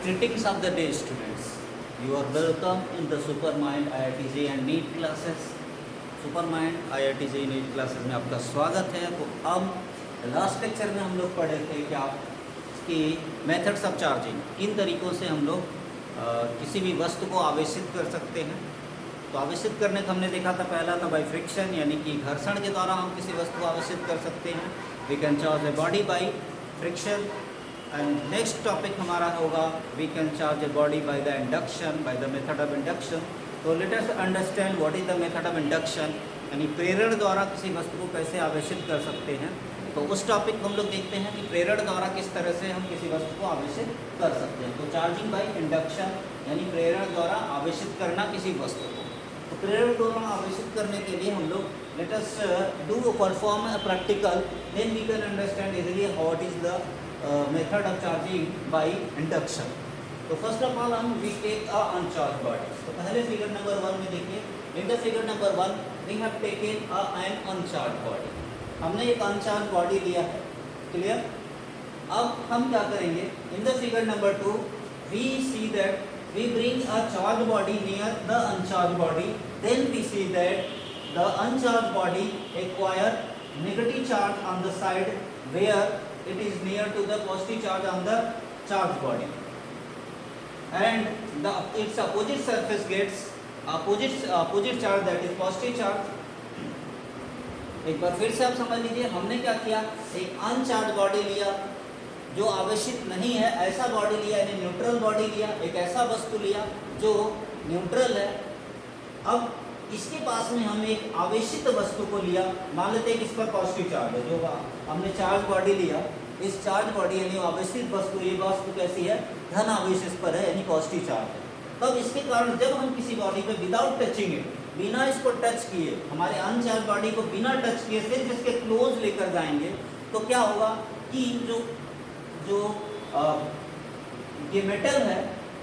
Greetings of the day, students. You are welcome in the Supermind IITJ and NEET classes. Supermind IITJ NEET classes में आपका स्वागत है। तो अब last lecture में हम लोग पढ़े थे कि आप कि मेथड्स ऑफ चार्जिंग, किन तरीक़ों से हम लोग किसी भी वस्तु को आवेशित कर सकते हैं। तो आवेशित करने का हमने देखा था, पहला था बाई फ्रिक्शन, यानी कि घर्षण के द्वारा हम किसी वस्तु को आवेशित कर सकते हैं। We can charge a body by friction. And next topic हमारा होगा we can charge a body by the induction, by the method of induction. तो let us understand what is the method of induction, यानी प्रेरण द्वारा किसी वस्तु को कैसे आवेशित कर सकते हैं। तो उस टॉपिक को हम लोग देखते हैं कि प्रेरण द्वारा किस तरह से हम किसी वस्तु को आवेशित कर सकते हैं। तो चार्जिंग बाय इंडक्शन यानी प्रेरण द्वारा आवेशित करना किसी वस्तु को। तो प्रेरण द्वारा आवेशित करने के लिए हम लोग let us do perform a practical, then we can understand easily what is the method of charging by induction. तो फर्स्ट ऑफ ऑल हम we take a uncharge body. तो पहले फिगर नंबर 1 में देखिए, in the figure number 1 we have taken an uncharge body. हमने एक uncharged body लिया है, क्लियर। अब हम क्या करेंगे, in the figure number 2 we see that we bring a charged body near the uncharged body, then we see that the uncharged body acquire negative charge on the side where it is near to the positive charge on the charged body, and its opposite surface gets opposite charge, that is positive charge. एक बार फिर से आप समझ लीजिए, हमने क्या किया, एक अनचार्ज बॉडी लिया जो आवेशित नहीं है, ऐसा बॉडी लिया, यानी न्यूट्रल बॉडी लिया, एक ऐसा वस्तु लिया जो न्यूट्रल है। अब इसके पास में हम एक आवेशित वस्तु को लिया, मान लेते हैं कि इस पर पॉजिटिव चार्ज है। जो हमने चार्ज बॉडी लिया, इस चार्ज बॉडी यानी आवेशित वस्तु, ये वस्तु कैसी है, धन आवेश इस पर है, यानी पॉजिटिव चार्ज है। तब इसके कारण जब हम किसी बॉडी पे विदाउट टचिंग इट, बिना इसको टच किए, हमारे अनचार्ज बॉडी को बिना टच किए सिर्फ इसके क्लोज लेकर जाएंगे, तो क्या होगा कि जो ये मेटल है,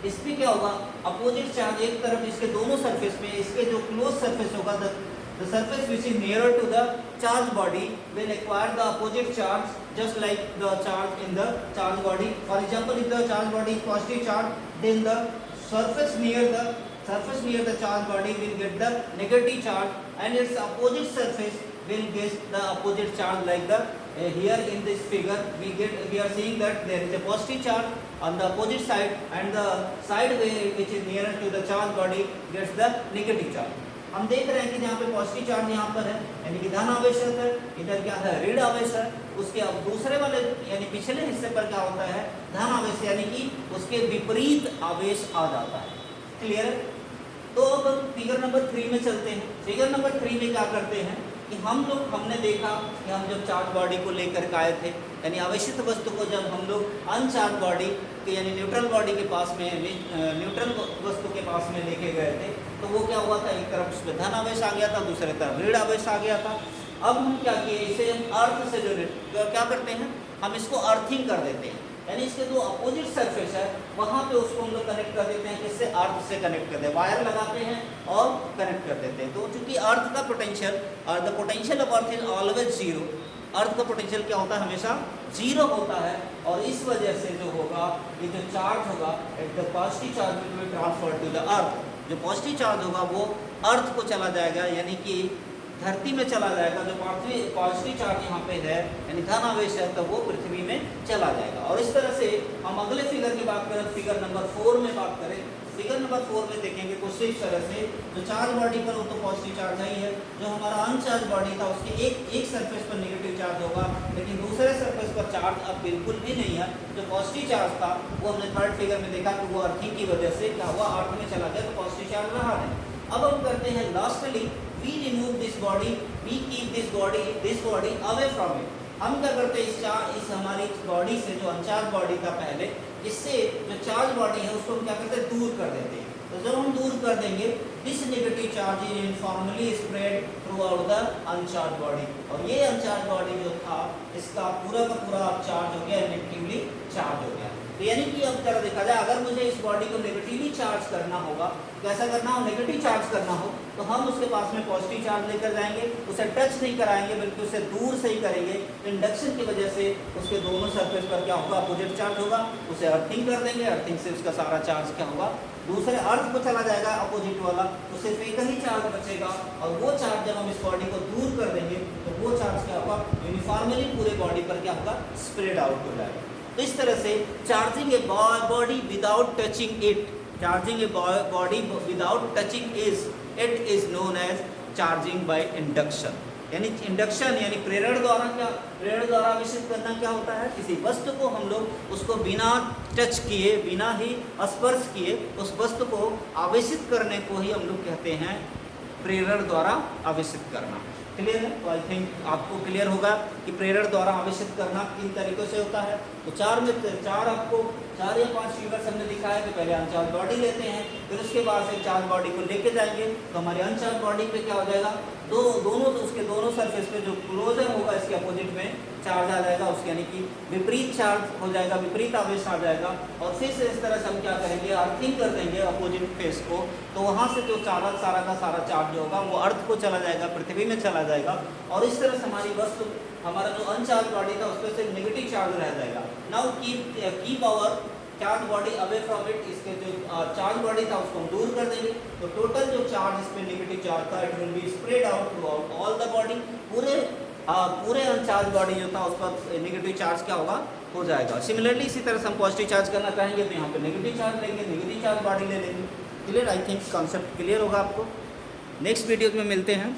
इस पर क्या होगा, अपोजिट चार्ज एक तरफ इसके दोनों सरफेस में, इसके जो क्लोज सरफेस होगा, the surface which is nearer to the charge body will acquire the opposite charge just like the charge in the charge body. For example, if the charge body is positive charge, then the surface near the charge body will get the negative charge, and its opposite surface will get the opposite charge, like the here in this figure we are seeing that there is a positive charge on the opposite side, and the side which is nearer to the charge body gets the negative charge. हम देख रहे हैं कि जहाँ पे positive charge यहाँ पर है, यानी कि धन आवेश है, इधर क्या है, ऋण आवेश है। उसके अब दूसरे वाले यानी पिछले हिस्से पर क्या होता है, धन आवेश, यानी कि उसके विपरीत आवेश आ जाता है, क्लियर है। तो अब फिगर नंबर 3 में चलते हैं। फिगर नंबर 3 में क्या करते हैं कि हमने देखा कि हम जब चार्ज बॉडी को लेकर के आए थे, यानी आवेशित वस्तु को जब हम लोग अनचार्ज बॉडी के यानी न्यूट्रल बॉडी के पास में, न्यूट्रल वस्तु के पास में लेके गए थे, तो वो क्या हुआ था, एक तरफ उसमें धन आवेश आ गया था, दूसरे तरफ ऋण आवेश आ गया था। अब हम क्या किए, इसे हम अर्थ से क्या करते हैं, हम इसको अर्थिंग कर देते हैं, यानी इसके जो अपोजिट सरफेस है वहाँ पे उसको हम लोग कनेक्ट कर देते हैं, किससे, अर्थ से कनेक्ट करते हैं, वायर लगाते हैं और कनेक्ट कर देते हैं। तो चूंकि अर्थ का पोटेंशियल और the potential of earth is always zero, earth का पोटेंशियल क्या होता है, हमेशा जीरो होता है, और इस वजह से जो होगा, ये जो चार्ज होगा, the positive charge will be transferred to the earth. जो पॉजिटिव चार्ज होगा वो अर्थ को चला जाएगा, यानी कि धरती में चला जाएगा। जो पॉजिटिव चार्ज यहाँ पे है यानी धन आवेश है, तो वो पृथ्वी में चला जाएगा। और इस तरह से हम अगले फिगर की बात करें, फिगर नंबर 4 में बात करें, फिगर नंबर 4 में देखेंगे कुछ इस तरह से, जो चार्ज बॉडी पर वो तो पॉजिटिव चार्ज ही है, जो हमारा अनचार्ज बॉडी था उसके एक सरफेस पर नेगेटिव चार्ज होगा, लेकिन दूसरे सरफेस पर चार्ज अब बिल्कुल भी नहीं है। जो पॉजिटिव चार्ज था वो हमने थर्ड फिगर में देखा कि वो अर्थिंग की वजह से क्या हुआ, अर्थ में चला गया, तो पॉजिटिव चार्ज रहा है। अब हम करते हैं lastly, we remove this body, we keep this body away from it. हम क्या करते हैं, इस हमारी बॉडी से, जो अनचार्ज बॉडी था पहले, इससे जो चार्ज बॉडी है उसको हम क्या करते हैं, दूर कर देते हैं। तो जब हम दूर कर देंगे, this negative charge is uniformly spread through out the uncharged body, और ये अनचार्ज बॉडी जो था इसका पूरा का पूरा चार्ज हो गया, इफेक्टिवली चार्ज हो गया। तो यानी कि अब जरा देखा जाए, अगर मुझे इस बॉडी को नेगेटिवली चार्ज करना होगा, कैसा करना हो, नेगेटिव चार्ज करना हो, तो हम उसके पास में पॉजिटिव चार्ज लेकर जाएंगे, उसे टच नहीं कराएंगे बल्कि उसे दूर से ही करेंगे। इंडक्शन की वजह से उसके दोनों सरफेस पर क्या होगा, अपोजिट चार्ज होगा, उसे अर्थिंग कर देंगे, अर्थिंग से उसका सारा चार्ज क्या होगा, दूसरे अर्थ को चला जाएगा अपोजिट वाला, तो सिर्फ एक ही चार्ज बचेगा। और वो चार्ज जब हम इस बॉडी को दूर कर देंगे तो वो चार्ज क्या होगा, यूनिफॉर्मली पूरे बॉडी पर क्या होगा, स्प्रेड आउट हो जाएगा। तो इस तरह से charging a body without touching it, charging a body without touching it is known as charging by induction. यानी इंडक्शन यानी प्रेरण द्वारा, क्या प्रेरण द्वारा आवेशित करना क्या होता है, किसी वस्तु को हम लोग उसको बिना टच किए, बिना ही स्पर्श किए उस वस्तु को आवेशित करने को ही हम लोग कहते हैं प्रेरण द्वारा आवेशित करना। क्लियर है? तो आई थिंक आपको क्लियर होगा कि प्रेरण द्वारा आवेशित करना किन तरीकों से होता है। तो आपको 4 या 5 फिगर्स हमने दिखाया कि पहले अनचार्ज बॉडी लेते हैं, फिर उसके बाद से चार्ज बॉडी को लेके जाएंगे, तो हमारे अनचार्ज बॉडी पे क्या हो जाएगा, उसके दोनों सरफेस पे जो क्लोजर होगा इसके अपोजिट में चार्ज आ जाएगा, उसके यानी कि विपरीत चार्ज हो जाएगा, विपरीत आवेश आ जाएगा। और फिर से इस तरह से हम क्या करेंगे, अर्थिंग कर देंगे अपोजिट फेस को, तो वहाँ से जो सारा का सारा चार्ज होगा वो अर्थ को चला जाएगा, पृथ्वी में चला जाएगा। और इस तरह से हमारी वस्तु, हमारा जो अनचार्ज बॉडी था उस पर सिर्फ नेगेटिव चार्ज रह जाएगा। Now keep our charge body away from it, इसके जो चार्ज बॉडी था उसको हम दूर कर देंगे, तो टोटल जो चार्ज इस पे नेगेटिव चार्ज था, it will be spread out through out all the body, पूरे अनचार्ज बॉडी जो था उस पर नेगेटिव चार्ज क्या होगा, हो जाएगा। सिमिलरली इसी तरह से हम पॉजिटिव चार्ज करना चाहेंगे तो यहाँ पे नेगेटिव चार्ज लेंगे, नेगेटिव चार्ज बॉडी ले लेंगे। Clear? I think concept clear होगा आपको। नेक्स्ट वीडियो में मिलते हैं।